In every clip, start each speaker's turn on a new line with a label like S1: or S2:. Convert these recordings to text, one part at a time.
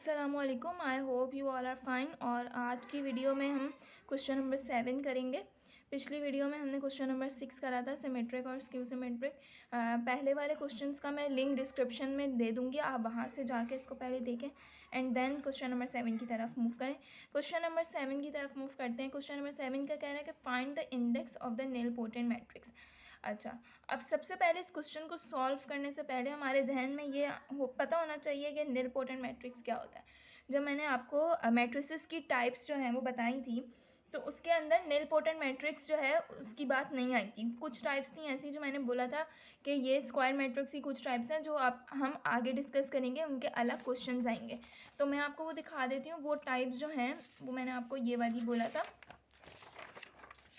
S1: अस्सलामुअलैकुम। I hope you all are fine. और आज की वीडियो में हम क्वेश्चन नंबर 7 करेंगे। पिछली वीडियो में हमने क्वेश्चन नंबर 6 करा था, सिमेट्रिक और स्क्यू सिमेट्रिक। पहले वाले क्वेश्चंस का मैं लिंक डिस्क्रिप्शन में दे दूंगी, आप वहाँ से जाके इसको पहले देखें एंड देन क्वेश्चन नंबर 7 की तरफ मूव करें। क्वेश्चन नंबर 7 की तरफ मूव करते हैं। क्वेश्चन नंबर 7 का कह रहा है कि find the index of the nilpotent matrix. अच्छा, अब सबसे पहले इस क्वेश्चन को सॉल्व करने से पहले हमारे जहन में ये पता होना चाहिए कि नीलपोटेंट मैट्रिक्स क्या होता है। जब मैंने आपको मैट्रिसेस की टाइप्स जो हैं वो बताई थी, तो उसके अंदर नीलपोटेंट मैट्रिक्स जो है उसकी बात नहीं आई थी। कुछ टाइप्स थी ऐसी जो मैंने बोला था कि ये स्क्वायर मैट्रिक्स की कुछ टाइप्स हैं जो आप हम आगे डिस्कस करेंगे, उनके अलग क्वेश्चंस आएंगे। तो मैं आपको वो दिखा देती हूँ। वो टाइप्स जो हैं वो मैंने आपको ये वाली बोला था,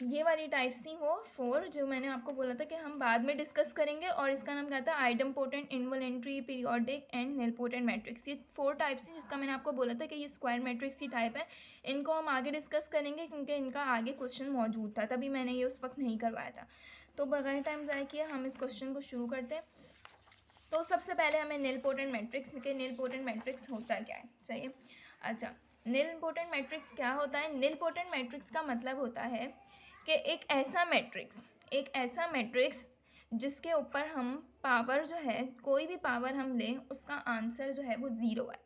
S1: ये वाली टाइप्स थी वो 4 जो मैंने आपको बोला था कि हम बाद में डिस्कस करेंगे। और इसका नाम क्या था, आइडम्पोटेंट, involuntary, periodic and nilpotent matrix. ये 4 टाइप्स थी जिसका मैंने आपको बोला था कि ये स्क्वायर मैट्रिक्स की टाइप है। इनको हम आगे डिस्कस करेंगे क्योंकि इनका आगे क्वेश्चन मौजूद था, तभी मैंने ये उस वक्त नहीं करवाया था। तो बगैर टाइम ज़ाया किए हम इस क्वेश्चन को शुरू करते हैं। तो सबसे पहले हमें नीलपोटेंट मैट्रिक्स के नीलपोटेंट मैट्रिक्स होता क्या है चाहिए। अच्छा, नीलपोटेंट मैट्रिक्स क्या होता है। नीलपोटेंट मैट्रिक्स का मतलब होता है कि एक ऐसा मैट्रिक्स जिसके ऊपर हम पावर जो है, कोई भी पावर हम लें उसका आंसर जो है वो ज़ीरो है।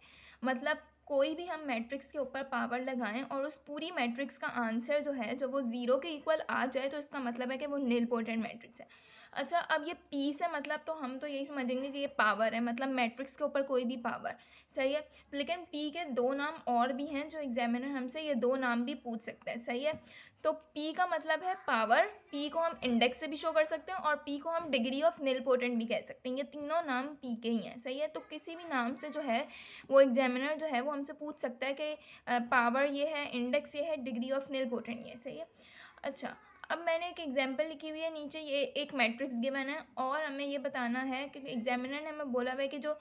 S1: मतलब कोई भी हम मैट्रिक्स के ऊपर पावर लगाएं और उस पूरी मैट्रिक्स का आंसर जो है जो वो ज़ीरो के इक्वल आ जाए, तो इसका मतलब है कि वो नीलपोटेंट मैट्रिक्स है। अच्छा, अब ये पी से मतलब तो हम तो यही समझेंगे कि ये पावर है, मतलब मैट्रिक्स के ऊपर कोई भी पावर। सही है, लेकिन पी के दो नाम और भी हैं जो एग्जामिनर हमसे ये दो नाम भी पूछ सकते हैं। सही है, तो P का मतलब है पावर, P को हम इंडेक्स से भी शो कर सकते हैं और P को हम डिग्री ऑफ नीलपोटेंट भी कह सकते हैं। ये तीनों नाम P के ही हैं। सही है, तो किसी भी नाम से जो है वो एग्जामिनर जो है वो हमसे पूछ सकता है कि पावर ये है, इंडेक्स ये है, डिग्री ऑफ नीलपोटेंट ये। सही है। अच्छा, अब मैंने एक एग्जाम्पल लिखी हुई है नीचे, ये एक मैट्रिक्स गिवन है और हमें ये बताना है कि एग्जामिनर ने हमें बोला हुआ है कि जो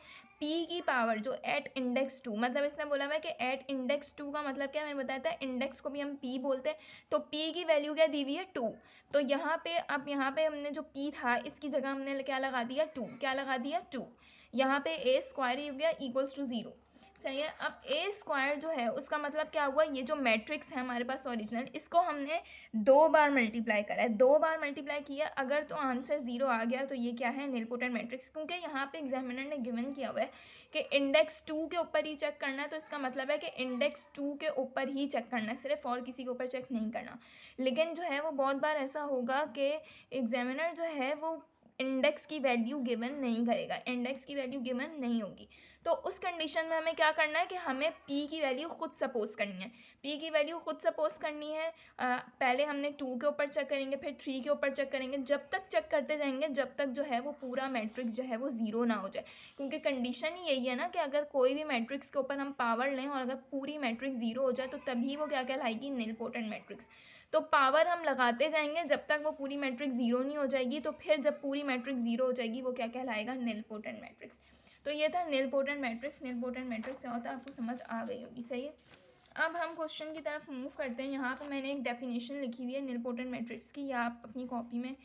S1: P की पावर जो एट इंडेक्स 2, मतलब इसने बोला हुआ है कि एट इंडेक्स 2 का मतलब क्या, मैंने बताया था इंडेक्स को भी हम P बोलते हैं। तो P की वैल्यू क्या दी हुई है 2। तो यहाँ पे अब यहाँ पे हमने जो P था इसकी जगह हमने क्या लगा दिया 2। क्या लगा दिया 2। यहाँ पे ए स्क्वायर ही हो गया इक्वल्स टू 0। सही है, अब ए स्क्वायर जो है उसका मतलब क्या हुआ, ये जो मैट्रिक्स है हमारे पास ओरिजिनल, इसको हमने 2 बार मल्टीप्लाई करा है। 2 बार मल्टीप्लाई किया, अगर तो आंसर 0 आ गया तो ये क्या है, नीलपोटेंट मैट्रिक्स। क्योंकि यहाँ पे एग्जामिनर ने गिवन किया हुआ है कि इंडेक्स 2 के ऊपर ही चेक करना है, तो इसका मतलब है कि इंडेक्स 2 के ऊपर ही चेक करना है, सिर्फ और किसी के ऊपर चेक नहीं करना। लेकिन जो है वो बहुत बार ऐसा होगा कि एग्जामिनर जो है वो इंडेक्स की वैल्यू गिवन नहीं करेगा, इंडेक्स की वैल्यू गिवन नहीं होगी। तो उस कंडीशन में हमें क्या करना है कि हमें P की वैल्यू खुद सपोज करनी है। P की वैल्यू खुद सपोज करनी है। पहले हमने 2 के ऊपर चेक करेंगे, फिर 3 के ऊपर चेक करेंगे, जब तक चेक करते जाएंगे जब तक जो है वो पूरा मैट्रिक्स जो है वो ज़ीरो ना हो जाए। क्योंकि कंडीशन ही यही है ना कि अगर कोई भी मैट्रिक्स के ऊपर हम पावर लें और अगर पूरी मैट्रिक्स ज़ीरो हो जाए तो तभी वो क्या कहलाएगी, नीलपोटेंट मैट्रिक्स। तो पावर हम लगाते जाएंगे जब तक वो पूरी मैट्रिक्स ज़ीरो नहीं हो जाएगी, तो फिर जब पूरी मैट्रिक्स ज़ीरो हो जाएगी वो क्या कहलाएगा, नीलपोटेंट मैट्रिक्स। तो ये था नीलपोटेंट मैट्रिक्स। नीलपोटेंट मैट्रिक्स क्या होता है आपको समझ आ गई होगी। सही है, अब हम क्वेश्चन की तरफ मूव करते हैं। यहाँ पर मैंने एक डेफिनेशन लिखी हुई है नीलपोटेंट मैट्रिक्स की, या आप अपनी कॉपी में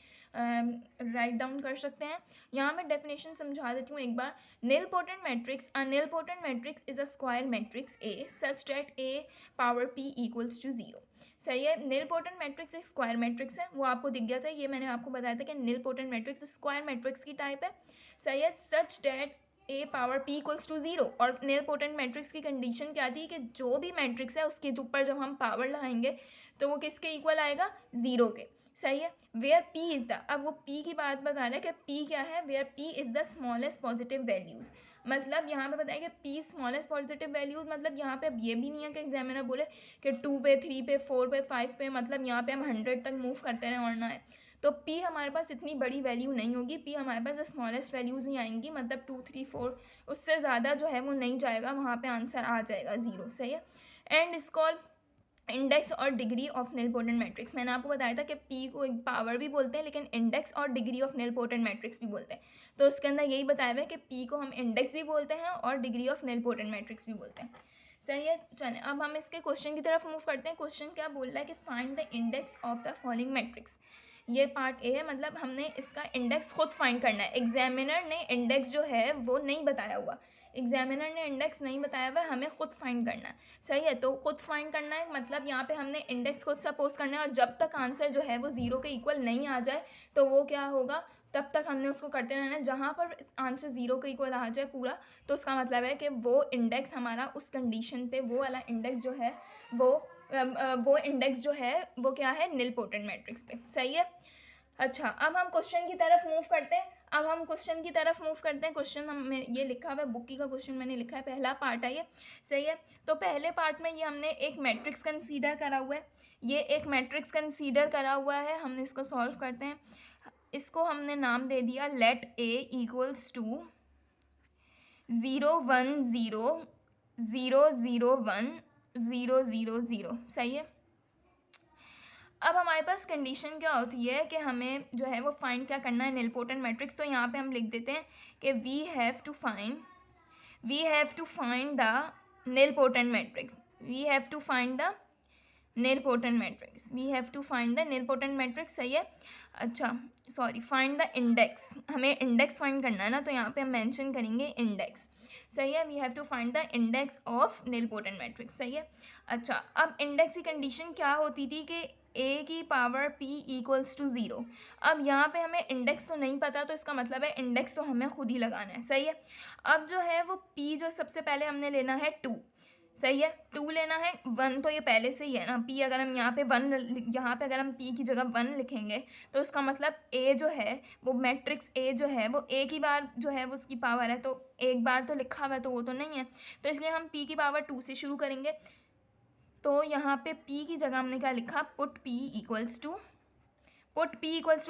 S1: राइट डाउन कर सकते हैं। यहाँ मैं डेफिनेशन समझा देती हूँ एक बार। Nilpotent matrix, a nilpotent matrix is a square matrix A such that A power P equals to 0। सही है, नीलपोटेंट मैट्रिक्स एक स्क्वायर मैट्रिक्स है, वो आपको दिख गया था, ये मैंने आपको बताया था कि नीलपोटेंट मैट्रिक्स स्क्वायर मैट्रिक्स की टाइप है। सही है, such that A power P equals to 0। और नीलपोटेंट मैट्रिक्स की कंडीशन क्या थी कि जो भी मैट्रिक्स है उसके ऊपर जब हम पावर लगाएंगे तो वो किसके इक्वल आएगा, 0 के। सही है, वेयर P इज द, अब वो P की बात बता रहा है कि P क्या है, where P is the smallest positive values. मतलब यहाँ पे बताया कि P स्मॉलेस्ट पॉजिटिव वैल्यूज, मतलब यहाँ पे अब ये भी नहीं है कि एग्जामिनर बोले कि 2 पे 3 पे 4 पे 5 पे, मतलब यहाँ पे हम 100 तक मूव करते रहें और ना है। तो P हमारे पास इतनी बड़ी वैल्यू नहीं होगी, P हमारे पास स्मॉलेस्ट वैल्यूज़ ही आएंगी, मतलब 2 3 4, उससे ज़्यादा जो है वो नहीं जाएगा, वहाँ पे आंसर आ जाएगा 0। सही है, एंड इस कॉल इंडेक्स और डिग्री ऑफ नीलपोटेंट मैट्रिक्स। मैंने आपको बताया था कि P को एक पावर भी बोलते हैं लेकिन इंडेक्स और डिग्री ऑफ नीलपोटेंट मैट्रिक्स भी बोलते हैं। तो उसके अंदर यही बताया हुआ है कि P को हम इंडेक्स भी बोलते हैं और डिग्री ऑफ नीलपोटेंट मैट्रिक्स भी बोलते हैं। सही है, चलिए अब हम इसके क्वेश्चन की तरफ मूव करते हैं। क्वेश्चन क्या बोल रहा है कि find the index of the following matrix. ये पार्ट ए है, मतलब हमने इसका इंडेक्स खुद फाइंड करना है। एग्जामिनर ने इंडेक्स जो है वो नहीं बताया हुआ, एग्जामिनर ने इंडेक्स नहीं बताया हुआ है, हमें खुद फाइंड करना है, सही है। तो खुद फाइंड करना है मतलब यहाँ पे हमने इंडेक्स खुद सपोज करना है, और जब तक आंसर जो है वो 0 के इक्वल नहीं आ जाए तो वो क्या होगा, तब तक हमने उसको करते रहना है। जहाँ पर आंसर 0 के इक्वल आ जाए पूरा, तो उसका मतलब है कि वो इंडेक्स हमारा उस कंडीशन पे, वो वाला इंडेक्स जो है वो इंडेक्स जो है वो क्या है, निल पोटेंट मैट्रिक्स पे, सही है। अच्छा, अब हम क्वेश्चन की तरफ मूव करते हैं। क्वेश्चन हम ये लिखा हुआ है, बुक का क्वेश्चन मैंने लिखा है, पहला पार्ट है ये, सही है। तो पहले पार्ट में ये हमने एक मैट्रिक्स कंसीडर करा हुआ है, हमने इसको सॉल्व करते हैं। इसको हमने नाम दे दिया लेट ए इक्वल्स टू 0 1 0 0 0 1 0 0 0, सही है। अब हमारे पास कंडीशन क्या होती है कि हमें जो है वो फाइंड क्या करना है, निलपोटेंट मैट्रिक्स। तो यहाँ पे हम लिख देते हैं कि we have to find the nilpotent matrix, सही है। अच्छा सॉरी, फाइंड द इंडेक्स, हमें इंडेक्स फाइंड करना है ना, तो यहाँ पे हम मेंशन करेंगे इंडेक्स, सही है। We have to find the index of nilpotent matrix, सही है। अच्छा, अब इंडेक्स की कंडीशन क्या होती थी कि a की पावर p इक्वल्स टू 0। अब यहाँ पे हमें इंडेक्स तो नहीं पता, तो इसका मतलब है इंडेक्स तो हमें खुद ही लगाना है, सही है। अब जो है वो p जो सबसे पहले हमने लेना है 2, सही है। 2 लेना है, 1 तो ये पहले से ही है ना, p अगर हम यहाँ पे 1, यहाँ पे अगर हम p की जगह 1 लिखेंगे तो इसका मतलब a जो है वो मैट्रिक्स a जो है वो एक ही बार जो है वो उसकी पावर है, तो एक बार तो लिखा हुआ है तो वो तो नहीं है, तो इसलिए हम p की पावर 2 से शुरू करेंगे। तो यहाँ पे p की जगह हमने क्या लिखा, पुट p इक्वल्स टू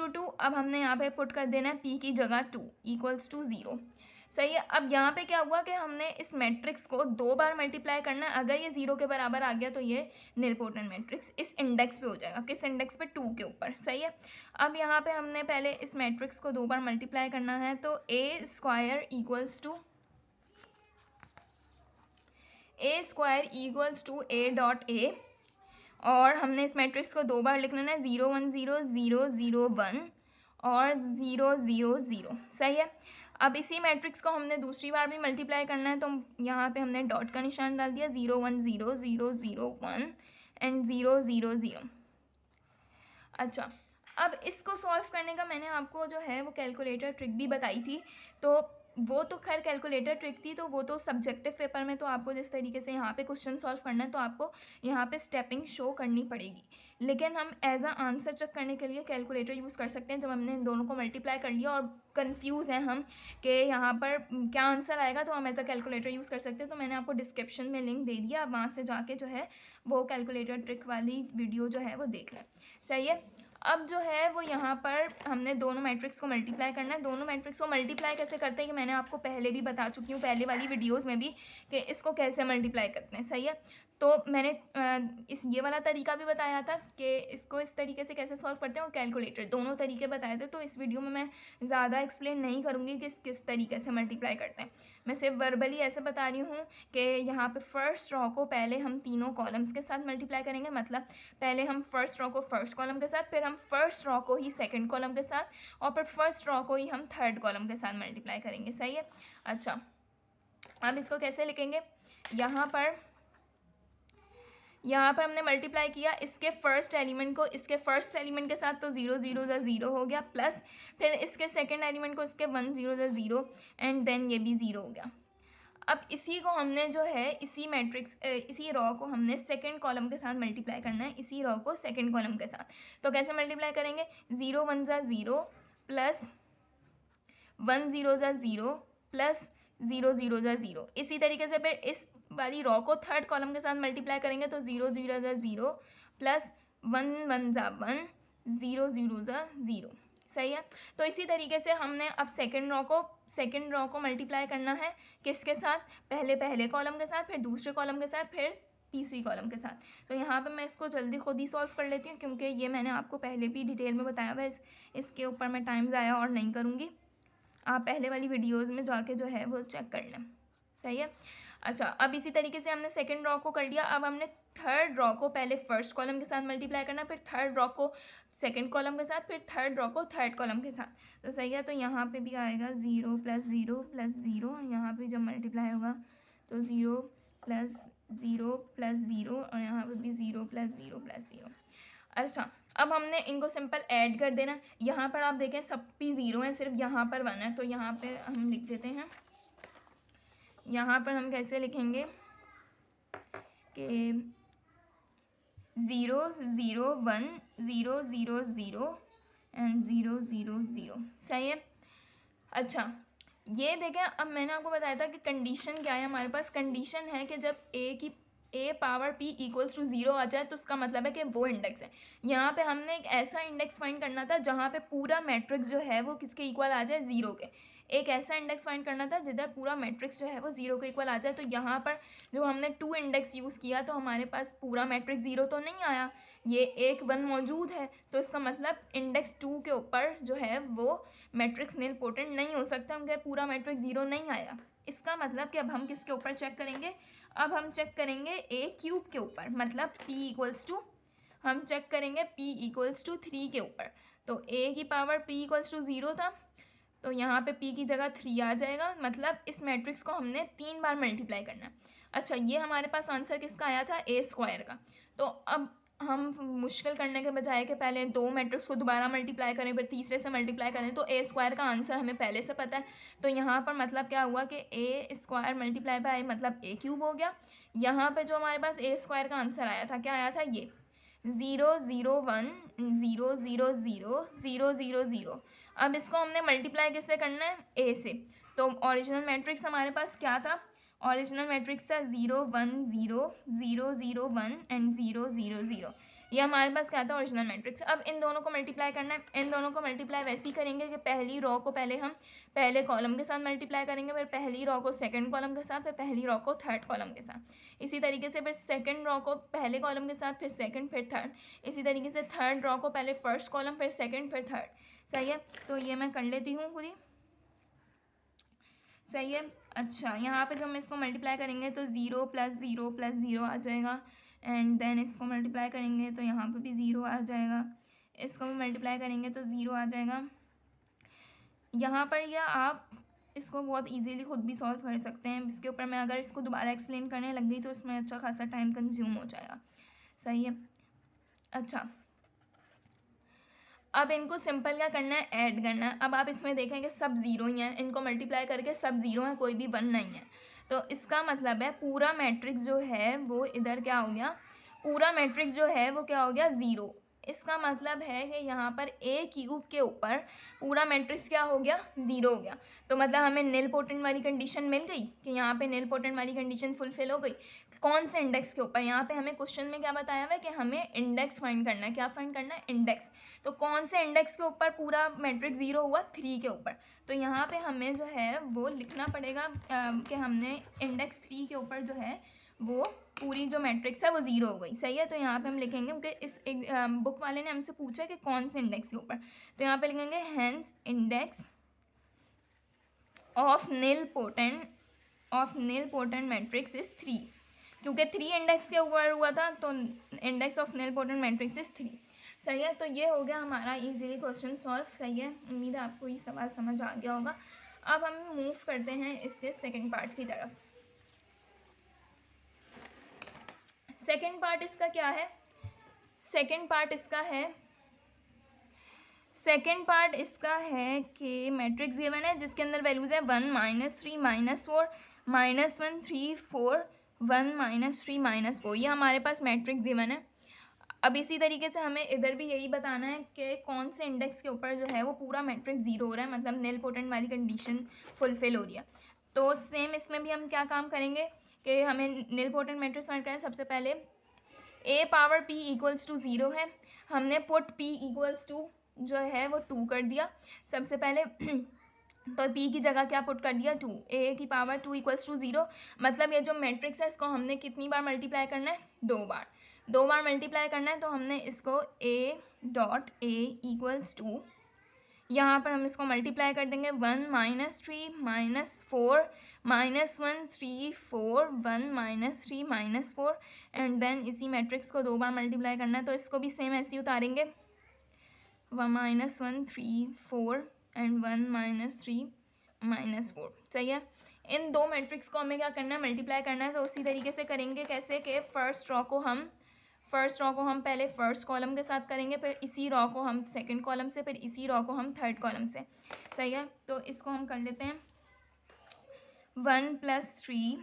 S1: 2। अब हमने यहाँ पे पुट कर देना है p की जगह 2 इक्वल्स टू 0, सही है। अब यहाँ पे क्या हुआ कि हमने इस मैट्रिक्स को 2 बार मल्टीप्लाई करना है, अगर ये 0 के बराबर आ गया तो ये निलपोटेंट मैट्रिक्स इस इंडेक्स पे हो जाएगा, किस इंडेक्स पे, 2 के ऊपर, सही है। अब यहाँ पे हमने पहले इस मैट्रिक्स को 2 बार मल्टीप्लाई करना है, तो a square equals to a dot a, और हमने इस मैट्रिक्स को 2 बार लिख लेना है, 0 1 0 0 0 1 और 0 0 0, सही है। अब इसी मैट्रिक्स को हमने दूसरी बार भी मल्टीप्लाई करना है, तो यहाँ पे हमने डॉट का निशान डाल दिया, 0 1 0 0 0 1 एंड 0 0 0। अच्छा, अब इसको सॉल्व करने का मैंने आपको जो है वो कैलकुलेटर ट्रिक भी बताई थी, तो वो तो खैर कैलकुलेटर ट्रिक थी, तो वो तो सब्जेक्टिव पेपर में तो आपको जिस तरीके से यहाँ पे क्वेश्चन सॉल्व करना है तो आपको यहाँ पे स्टेपिंग शो करनी पड़ेगी, लेकिन हम एज अ आंसर चेक करने के लिए कैलकुलेटर यूज़ कर सकते हैं। जब हमने इन दोनों को मल्टीप्लाई कर लिया और कंफ्यूज हैं हम कि यहाँ पर क्या आंसर आएगा, तो हम एज अ कैलकुलेटर यूज़ कर सकते हैं। तो मैंने आपको डिस्क्रिप्शन में लिंक दे दिया, आप वहाँ से जाके जो है वो कैलकुलेटर ट्रिक वाली वीडियो जो है वो देख लें, सही है। अब जो है वो यहाँ पर हमने दोनों मैट्रिक्स को मल्टीप्लाई करना है। दोनों मैट्रिक्स को मल्टीप्लाई कैसे करते हैं कि मैंने आपको पहले भी बता चुकी हूँ, पहले वाली वीडियोस में भी, कि इसको कैसे मल्टीप्लाई करते हैं, सही है। तो मैंने ये वाला तरीका भी बताया था कि इसको इस तरीके से कैसे सॉल्व करते हैं, और कैलकुलेटर, दोनों तरीके बताए थे। तो इस वीडियो में मैं ज़्यादा एक्सप्लेन नहीं करूँगी कि किस तरीके से मल्टीप्लाई करते हैं, मैं सिर्फ वर्बली ऐसे बता रही हूँ कि यहाँ पे फर्स्ट रॉ को पहले हम तीनों कॉलम्स के साथ मल्टीप्लाई करेंगे, मतलब पहले हम फर्स्ट रॉ को फर्स्ट कॉलम के साथ, फिर हम फर्स्ट रॉ को ही सेकंड कॉलम के साथ, और फिर फर्स्ट रॉ को ही हम थर्ड कॉलम के साथ मल्टीप्लाई करेंगे, सही है। अच्छा, अब इसको कैसे लिखेंगे, यहाँ पर हमने मल्टीप्लाई किया इसके फर्स्ट एलिमेंट को इसके फर्स्ट एलिमेंट के साथ, तो 0 0 0 हो गया, प्लस फिर इसके सेकंड एलिमेंट को इसके 1 0 0 एंड देन ये भी 0 हो गया। अब इसी को हमने जो है इसी रॉ को हमने सेकंड कॉलम के साथ मल्टीप्लाई करना है, इसी रॉ को सेकंड कॉलम के साथ। तो कैसे मल्टीप्लाई करेंगे, 0 1 0 प्लस 1 0 0 प्लस 0 0 0। इसी तरीके से फिर इस वाली रॉ को थर्ड कॉलम के साथ मल्टीप्लाई करेंगे, तो 0 0 0 प्लस 1 1 1 0 0 0, सही है। तो इसी तरीके से हमने अब सेकंड रॉ को मल्टीप्लाई करना है, किसके साथ, पहले कॉलम के साथ, फिर दूसरे कॉलम के साथ, फिर तीसरी कॉलम के साथ। तो यहाँ पे मैं इसको जल्दी खुद ही सॉल्व कर लेती हूँ, क्योंकि ये मैंने आपको पहले भी डिटेल में बताया हुआ है, इसके ऊपर मैं टाइम ज़ाया और नहीं करूँगी, आप पहले वाली वीडियोज़ में जाके जो है वो चेक कर लें, सही है। अच्छा, अब इसी तरीके से हमने सेकंड रॉ को कर लिया। अब हमने थर्ड रॉ को पहले फर्स्ट कॉलम के साथ मल्टीप्लाई करना, फिर थर्ड रॉ को सेकंड कॉलम के साथ, फिर थर्ड रॉ को थर्ड कॉलम के साथ। तो सही है, तो यहाँ पे भी आएगा 0 + 0 + 0, यहाँ पे जब मल्टीप्लाई होगा तो 0 + 0 + 0, और यहाँ पे भी 0 + 0 + 0। अच्छा, अब हमने इनको सिंपल ऐड कर देना। यहाँ पर आप देखें सब भी 0 है, सिर्फ यहाँ पर 1 है, तो यहाँ पे हम लिख देते हैं। यहाँ पर हम कैसे लिखेंगे कि 0 0 1 0 0 0 एंड 0 0 0। सही है। अच्छा, ये देखें, अब मैंने आपको बताया था कि कंडीशन क्या है। हमारे पास कंडीशन है कि जब a पावर p = 0 आ जाए तो उसका मतलब है कि वो इंडेक्स है। यहाँ पे हमने एक ऐसा इंडेक्स फाइंड करना था जहाँ पे पूरा मैट्रिक्स जो है वो किसके इक्वल आ जाए, 0 के। एक ऐसा इंडेक्स फाइंड करना था जिधर पूरा मैट्रिक्स जो है वो 0 के इक्वल आ जाए। तो यहाँ पर जो हमने 2 इंडेक्स यूज़ किया तो हमारे पास पूरा मैट्रिक्स 0 तो नहीं आया, ये एक 1 मौजूद है, तो इसका मतलब इंडेक्स 2 के ऊपर जो है वो मैट्रिक्स निलपोटेंट नहीं हो सकता, क्योंकि पूरा मैट्रिक्स 0 नहीं आया। इसका मतलब कि अब हम किसके ऊपर चेक करेंगे, अब हम चेक करेंगे a³ के ऊपर, मतलब p हम चेक करेंगे p = 3 के ऊपर। तो a की पावर p = 0 था, तो यहाँ पे p की जगह 3 आ जाएगा, मतलब इस मैट्रिक्स को हमने 3 बार मल्टीप्लाई करना है। अच्छा, ये हमारे पास आंसर किसका आया था, a² का। तो अब हम मुश्किल करने के बजाय कि पहले 2 मैट्रिक्स को दोबारा मल्टीप्लाई करें फिर तीसरे से मल्टीप्लाई करें, तो a² का आंसर हमें पहले से पता है। तो यहाँ पर मतलब क्या हुआ कि a² मल्टीप्लाई बाय मतलब a³ हो गया। यहाँ पे जो हमारे पास a² का आंसर आया था, क्या आया था, ये 0 0 1 0 0 0 0 0 0। अब इसको हमने मल्टीप्लाई किससे करना है, a से। तो ओरिजिनल मैट्रिक्स हमारे पास क्या था, ओरिजिनल मैट्रिक्स था 0 1 0 0 0 1 एंड 0 0 0। ये हमारे पास क्या था, ओरिजिनल मैट्रिक्स। अब इन दोनों को मल्टीप्लाई करना है। इन दोनों को मल्टीप्लाई वैसे ही करेंगे कि पहली रॉ को पहले हम पहले कॉलम के साथ मल्टीप्लाई करेंगे, फिर पहली रॉ को सेकंड कॉलम के साथ, फिर पहली रॉ को थर्ड कॉलम के साथ। इसी तरीके से फिर सेकंड रॉ को पहले कॉलम के साथ, फिर सेकंड, फिर थर्ड। इसी तरीके से थर्ड रॉ को पहले फर्स्ट कॉलम, फिर सेकंड, फिर थर्ड। सही है, तो ये मैं कर लेती हूँ खुद ही। सही है। अच्छा, यहाँ पे जब हम इसको मल्टीप्लाई करेंगे तो 0 + 0 + 0 आ जाएगा, एंड देन इसको मल्टीप्लाई करेंगे तो यहाँ पे भी 0 आ जाएगा, इसको भी मल्टीप्लाई करेंगे तो 0 आ जाएगा यहाँ पर। या आप इसको बहुत इजीली खुद भी सॉल्व कर सकते हैं। इसके ऊपर मैं अगर इसको दोबारा एक्सप्लेन करने लग गई तो इसमें अच्छा खासा टाइम कंज्यूम हो जाएगा। सही है। अच्छा, अब इनको सिंपल क्या करना है, ऐड करना है। अब आप इसमें देखेंगे सब 0 ही हैं, इनको मल्टीप्लाई करके सब 0 हैं, कोई भी 1 नहीं है। तो इसका मतलब है पूरा मैट्रिक्स जो है वो इधर क्या हो गया, पूरा मैट्रिक्स जो है वो क्या हो गया, 0। इसका मतलब है कि यहाँ पर a³ के ऊपर पूरा मैट्रिक्स क्या हो गया, 0 हो गया। तो मतलब हमें निलपोटेंट वाली कंडीशन मिल गई कि यहाँ पे निलपोटेंट वाली कंडीशन फुलफिल हो गई। कौन से इंडेक्स के ऊपर, यहाँ पे हमें क्वेश्चन में क्या बताया हुआ है कि हमें इंडेक्स फाइंड करना है। क्या फाइंड करना है, इंडेक्स। तो कौन से इंडेक्स के ऊपर पूरा मैट्रिक्स 0 हुआ, 3 के ऊपर। तो यहाँ पे हमें जो है वो लिखना पड़ेगा कि हमने इंडेक्स 3 के ऊपर जो है वो पूरी जो मैट्रिक्स है वो 0 हो गई। सही है, तो यहाँ पे हम लिखेंगे क्योंकि इस बुक वाले ने हमसे पूछा कि कौन से इंडेक्स के ऊपर, तो यहाँ पे लिखेंगे hence index of nilpotent matrix is 3, क्योंकि 3 इंडेक्स के ऊपर हुआ था तो index of nilpotent matrix is 3। सही है, तो ये हो गया हमारा इजीली क्वेश्चन सॉल्व। सही है, उम्मीद है आपको ये सवाल समझ आ गया होगा। अब हम मूव करते हैं इसके सेकंड पार्ट की तरफ। सेकंड पार्ट इसका क्या है, सेकंड पार्ट इसका है कि मैट्रिक्स गिवन है जिसके अंदर वैल्यूज़ है 1 -3 -4 -1 3 4 1 -3 -4। ये हमारे पास मैट्रिक्स गिवन है। अब इसी तरीके से हमें इधर भी यही बताना है कि कौन से इंडेक्स के ऊपर जो है वो पूरा मैट्रिक्स 0 हो रहा है, मतलब निलपोटेंट वाली कंडीशन फुलफिल हो रही है। तो सेम इसमें भी हम क्या काम करेंगे कि हमें निलपोटेंट मैट्रिक्स फाइंड करना है। सबसे पहले a पावर p = 0 है, हमने पुट p = जो है वो 2 कर दिया सबसे पहले तो p की जगह क्या पुट कर दिया, 2। a की पावर 2 = 0, मतलब ये जो मैट्रिक्स है इसको हमने कितनी बार मल्टीप्लाई करना है, 2 बार। 2 बार मल्टीप्लाई करना है, तो हमने इसको a.a = यहाँ पर हम इसको मल्टीप्लाई कर देंगे 1 minus 3 minus 4 minus 1 3 4 1 minus 3 minus 4 and then इसी मैट्रिक्स को 2 बार मल्टीप्लाई करना है, तो इसको भी सेम ऐसे ही उतारेंगे 1 माइनस 1 3 4 एंड 1 माइनस 3 माइनस 4। सही है। इन दो मैट्रिक्स को हमें क्या करना है, मल्टीप्लाई करना है। तो उसी तरीके से करेंगे, कैसे कि फर्स्ट रॉ को हम पहले फर्स्ट कॉलम के साथ करेंगे, फिर इसी रॉ को हम सेकंड कॉलम से, फिर इसी रॉ को हम थर्ड कॉलम से। सही है। तो इसको हम कर लेते हैं 1 प्लस 3,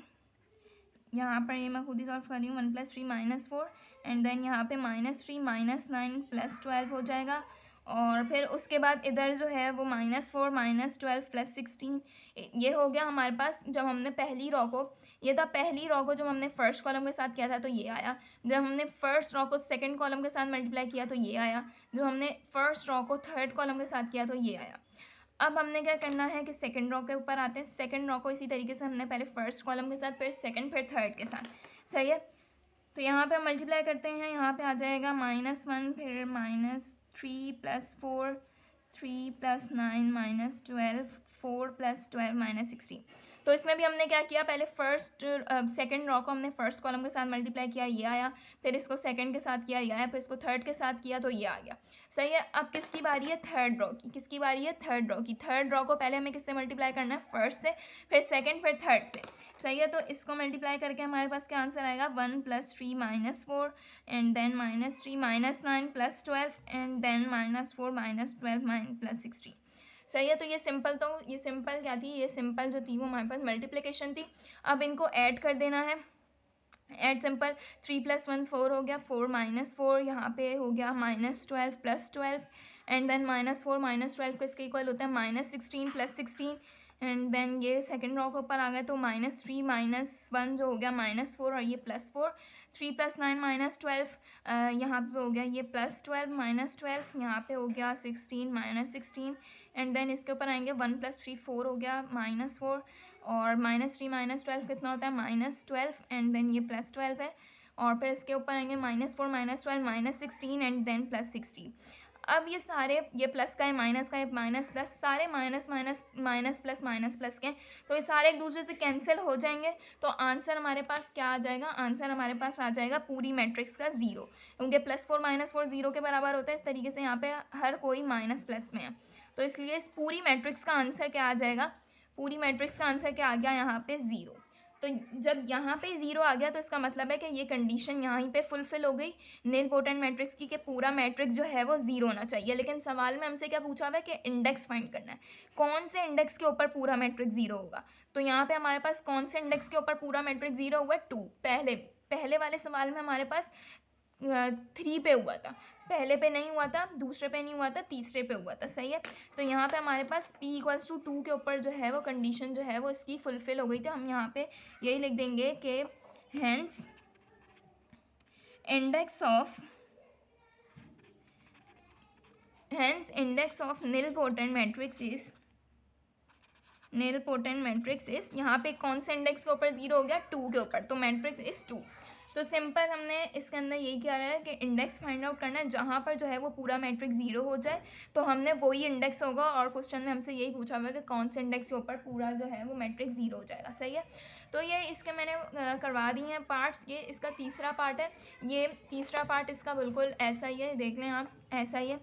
S1: यहाँ पर ये मैं खुद ही सॉल्व कर रही हूँ, 1 प्लस 3 माइनस 4 एंड देन यहाँ पे माइनस 3 माइनस 9 प्लस 12 हो जाएगा। और फिर उसके बाद इधर जो है वो माइनस 4 माइनस 12 प्लस 16, ये हो गया हमारे पास। जब हमने पहली रॉ को, ये था पहली रॉ को जब हमने फर्स्ट कॉलम के साथ किया था तो ये आया। जब हमने फर्स्ट रॉ को सेकंड कॉलम के साथ मल्टीप्लाई किया तो ये आया। जब हमने फर्स्ट रॉ को थर्ड कॉलम के साथ किया तो ये आया। अब हमने क्या करना है कि सेकंड रॉ के ऊपर आते हैं। सेकंड रॉ को इसी तरीके से हमने पहले फर्स्ट कॉलम के साथ, फिर सेकंड, फिर थर्ड के साथ। सही है। तो यहाँ पे हम मल्टीप्लाई करते हैं, यहाँ पे आ जाएगा -1 फिर -3 plus 4 3 plus 9 minus 12 4 plus 12 minus 16। तो इसमें भी हमने क्या किया, पहले सेकंड रॉ को हमने फर्स्ट कॉलम के साथ मल्टीप्लाई किया, ये आया। फिर इसको सेकंड के साथ किया, ये आया। फिर इसको थर्ड के साथ किया तो ये आ गया। सही है। अब किसकी बारी है, थर्ड रॉ की। किसकी बारी है, थर्ड रॉ की। थर्ड रॉ को पहले हमें किससे मल्टीप्लाई करना है, फर्स्ट से, फिर सेकंड, फिर थर्ड से। सही है। तो इसको मल्टीप्लाई करके हमारे पास क्या आंसर आएगा, 1 plus 3 minus 4 and then minus 3 minus 9 plus 12 and then -4 minus 12 plus 16। सही है। तो ये सिंपल क्या थी, ये सिंपल जो थी वो हमारे पास मल्टीप्लिकेशन थी। अब इनको ऐड कर देना है। ऐड सिंपल, 3 प्लस 1 4 हो गया, 4 माइनस 4 यहाँ पे हो गया -12 प्लस 12 एंड देन -4 माइनस 12 को इसके इक्वल होता है -16 प्लस 16 एंड देन ये सेकंड रॉ के ऊपर आ गया तो -3 -1 जो हो गया -4 और ये +4 3 प्लस 9 -12 यहाँ पे हो गया ये +12 -12 यहाँ पे हो गया 16 -16 एंड देन इसके ऊपर आएंगे 1 प्लस 3 4 हो गया -4 और -3 -12 कितना होता है -12 एंड देन ये +12 है और फिर इसके ऊपर आएंगे -4 -12 -16 एंड देन +16। अब ये सारे, ये प्लस का है, माइनस का है, माइनस प्लस, सारे माइनस माइनस माइनस प्लस के हैं, तो ये सारे एक दूसरे से कैंसिल हो जाएंगे। तो आंसर हमारे पास क्या आ जाएगा, आंसर हमारे पास आ जाएगा पूरी मैट्रिक्स का 0, क्योंकि +4 -4 0 के बराबर होता है। इस तरीके से यहाँ पे हर कोई माइनस प्लस में है, तो इसलिए इस पूरी मैट्रिक्स का आंसर क्या आ जाएगा, पूरी मैट्रिक्स का आंसर क्या आ गया यहाँ पे 0। तो जब यहाँ पे 0 आ गया तो इसका मतलब है कि ये कंडीशन यहाँ पे फुलफिल हो गई नीलपोटेंट मैट्रिक्स की, कि पूरा मैट्रिक्स जो है वो 0 होना चाहिए। लेकिन सवाल में हमसे क्या पूछा हुआ है कि इंडेक्स फाइंड करना है, कौन से इंडेक्स के ऊपर पूरा मैट्रिक्स 0 होगा। तो यहाँ पे हमारे पास कौन से इंडेक्स के ऊपर पूरा मैट्रिक्स 0 हुआ, 2। पहले वाले सवाल में हमारे पास 3 पे हुआ था, पहले पे नहीं हुआ था, दूसरे पे नहीं हुआ था, तीसरे पे हुआ था। सही है। तो यहाँ पे हमारे पास p=2 के ऊपर जो है वो कंडीशन जो है वो इसकी फुलफिल हो गई थी। हम यहाँ पे यही लिख देंगे कि hence index of nilpotent matrix is यहाँ पे कौन से इंडेक्स के ऊपर 0 हो गया, 2 के ऊपर, तो मैट्रिक्स इज 2। तो सिंपल हमने इसके अंदर यही किया है कि इंडेक्स फाइंड आउट करना है, जहाँ पर जो है वो पूरा मैट्रिक्स 0 हो जाए तो हमने वही इंडेक्स होगा। और क्वेश्चन में हमसे यही पूछा हुआ है कि कौन से इंडेक्स के ऊपर पूरा जो है वो मैट्रिक्स 0 हो जाएगा। सही है। तो ये इसके मैंने करवा दी हैं पार्ट्स। ये इसका तीसरा पार्ट है, ये तीसरा पार्ट इसका बिल्कुल ऐसा ही है, देख लें आप, ऐसा ही है।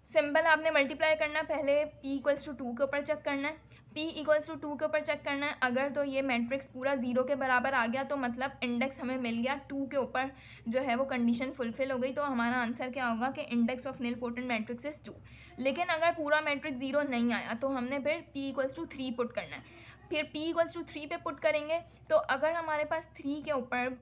S1: सिंपल आपने मल्टीप्लाई करना है, पहले p=2 के ऊपर चेक करना है, p=2 के ऊपर चेक करना है। अगर तो ये मैट्रिक्स पूरा 0 के बराबर आ गया तो मतलब इंडेक्स हमें मिल गया 2 के ऊपर, जो है वो कंडीशन फुलफिल हो गई। तो हमारा आंसर क्या होगा कि index of nilpotent matrix is 2। लेकिन अगर पूरा मैट्रिक्स 0 नहीं आया तो हमने फिर p=3 पुट करना है। फिर p=3 पे पुट करेंगे तो अगर हमारे पास 3 के ऊपर